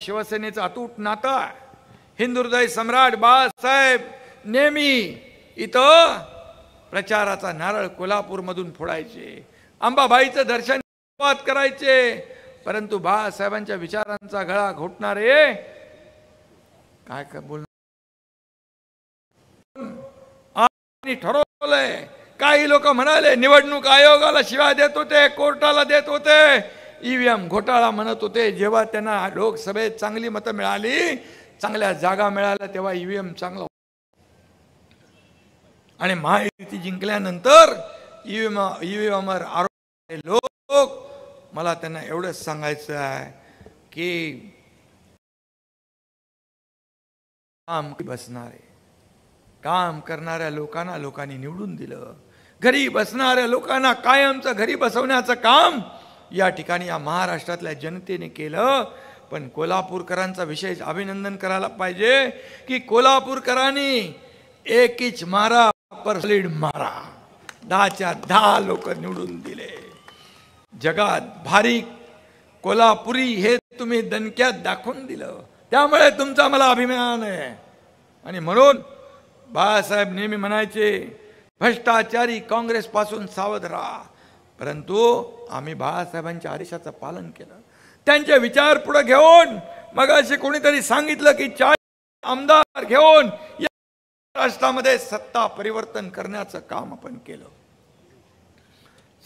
शिवसेनेचं अतूट नातं आहे. हिंदुहृदय सम्राट बाळासाहेब नेहमी इथं प्रचाराचा नारळ कोल्हापूरमधून फोडायचे, अंबाबाईचं दर्शन करायचे. परंतु बाळासाहेबांच्या विचारांचा गळा घोटणारे काय बोलणार. ठरवलंय. काही लोक म्हणाले निवडणूक आयोगाला शिव्या देत होते, कोर्टाला देत होते, ईव्हीएम घोटाळा म्हणत होते. जेव्हा त्यांना लोकसभेत चांगली मतं मिळाली, चांगल्या जागा मिळाल्या, तेव्हा ईव्हीएम चांगला आणि महायुती जिंकल्यानंतर ईव्हीएमवर आरोप लोक. मला त्यांना एवढंच सांगायचं आहे की काम बसणारे काम करणाऱ्या लोकांनी निवडून दिलं. घरी बसणाऱ्या लोकांना कायमचं घरी बसवण्याचं काम या ठिकाणी या महाराष्ट्रातल्या जनतेने केलं. पण कोल्हापूरकरांचा विशेष अभिनंदन करायला पाहिजे की कोल्हापूरकरांनी एकीच मारा पर सलीड मारा, 10च्या 10 लोक निवडून दिले. जगात भारी कोल्हापुरी हे तुम्ही दणक्यात दाखवून दिलं. त्यामुळे तुमचा मला अभिमान आहे. आणि म्हणून बाळासाहेब नेहमी म्हणायचे भ्रष्टाचारी काँग्रेस पासून सावध राहा. परंतु आम्ही बाळासाहेबांच्या आदेशाचं पालन केलं. त्यांचे विचार पुढे घेऊन मग असे कोणीतरी सांगितलं की 40 आमदार घेऊन या राष्ट्रामध्ये सत्ता परिवर्तन करण्याचं काम आपण केलं.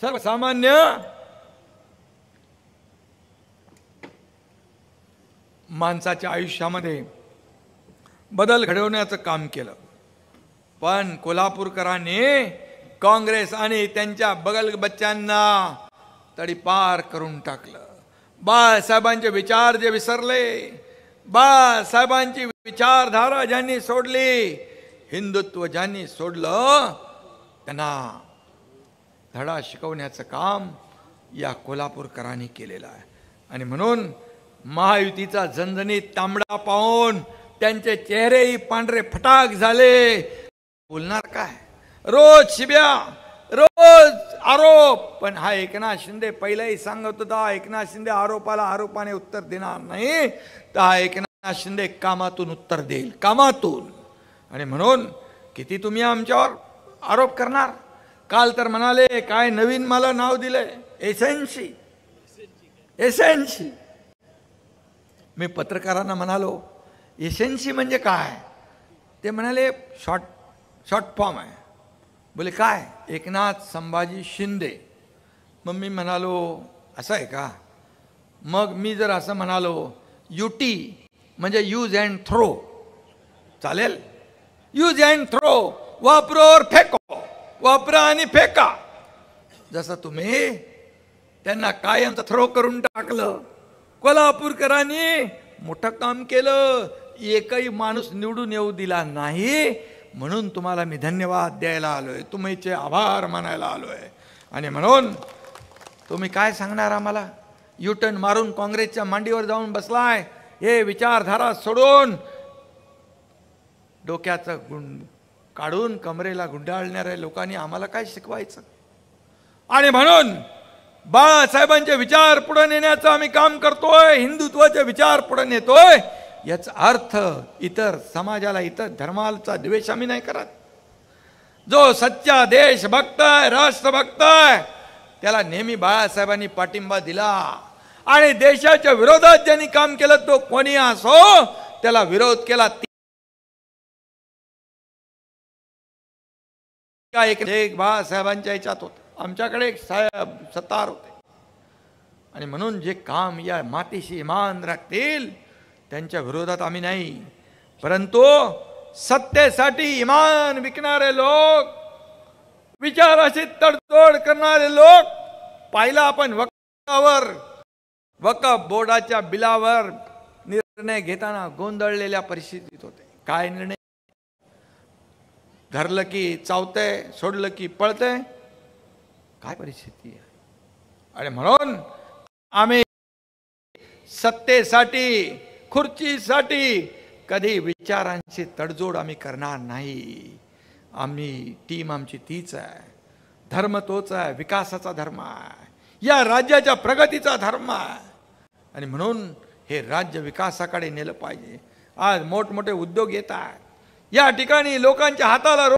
सर्वसामान्य माणसाच्या आयुष्यामध्ये बदल घडवण्याचं काम केलं. पण कोल्हापूरकरांनी काँग्रेस आणि त्यांच्या बगल बच्च्यांना तडीपार करून टाकलं. बाळासाहेबांचे विचार जे विसरले, बाळासाहेबांची विचारधारा ज्यांनी सोडली, हिंदुत्व ज्यांनी सोडलं, त्यांना धडा शिकवण्याचं काम या कोल्हापूरकरांनी केलेलं आहे. आणि म्हणून महायुतीचा झणझणीत तांबडा पाहून त्यांचे चेहरेही पांढरे फटाक झाले. बोलणार काय? रोज शिव्या, रोज आरोप. पण हा एकनाथ शिंदे पहिलाही सांगत होता, एकनाथ शिंदे आरोपाला आरोपाने उत्तर देणार नाही, तर हा एकनाथ शिंदे कामातून उत्तर देईल, कामातून. आणि म्हणून किती तुम्ही आमच्यावर आरोप करणार. काल तर म्हणाले काय नवीन मला नाव दिलंय एसएनसी. एसएनसी मी पत्रकारांना म्हणालो एसएनसी म्हणजे काय. ते म्हणाले शॉर्ट फॉर्म आहे. बोले काय? एकनाथ संभाजी शिंदे. मग मी म्हणालो असं आहे का. मग मी जर असं म्हणालो युटी म्हणजे यूज अँड थ्रो चालेल. यूज अँड थ्रो, वापरो और फेको, वापरा आणि फेका. जसं तुम्ही त्यांना कायम थ्रो करून टाकलं. कोल्हापूरकरांनी मोठं काम केलं. एकही माणूस निवडून येऊ दिला नाही. म्हणून तुम्हाला मी धन्यवाद द्यायला आलोय, तुमचे आभार मानायला आलोय. आणि म्हणून तुम्ही काय सांगणार आम्हाला. युटर्न मारून काँग्रेसच्या मांडीवर जाऊन बसलाय. हे विचारधारा सोडून डोक्याचं काढून कमरेला गुंडाळणाऱ्या लोकांनी आम्हाला काय शिकवायचं. आणि म्हणून बाळासाहेबांचे विचार पुढे नेण्याचं आम्ही काम करतोय. हिंदुत्वाचे विचार पुढे नेतोय. याचा अर्थ इतर समाजाला, इतर धर्माचा द्वेष आम्ही नाही करत. जो सच्चा देशभक्त आहे, राष्ट्रभक्त आहे, त्याला नेहमी बाळासाहेबांनी पाठिंबा दिला. आणि देशाच्या विरोधात ज्यांनी काम केलं तो कोणी असो त्याला विरोध केला. एक बाळासाहेबांच्या ह्याच्यात होत. आमच्याकडे एक साहेब सतार होते. आणि म्हणून जे काम या मातीशी इमान राखतील त्यांच्या विरोधात आम्ही नाही. परंतु सत्तेसाठी इमान विकणारे लोक, विचाराशी तडजोड करणारे लोक, पाहिला आपण वक्फ बोर्डाच्या बिलावर निर्णय घेताना गोंधळलेल्या परिस्थितीत होते. काय निर्णय? धरलं की चावतंय, सोडलं की पळतंय. काय परिस्थिती आहे. आणि म्हणून आम्ही सत्तेसाठी, खुर्चीसाठी कधी विचारांची तडजोड आम्ही करणार नाही. टीम आमची तीच आहे. धर्म तोच आहे. विकासाचा धर्म आहे. या राज्याच्या प्रगतीचा धर्म आहे. आणि म्हणून हे राज्य विकासाकडे नेलं पाहिजे. आज मोठमोठे उद्योग येतात, या ठिकाणी लोकांच्या हाताला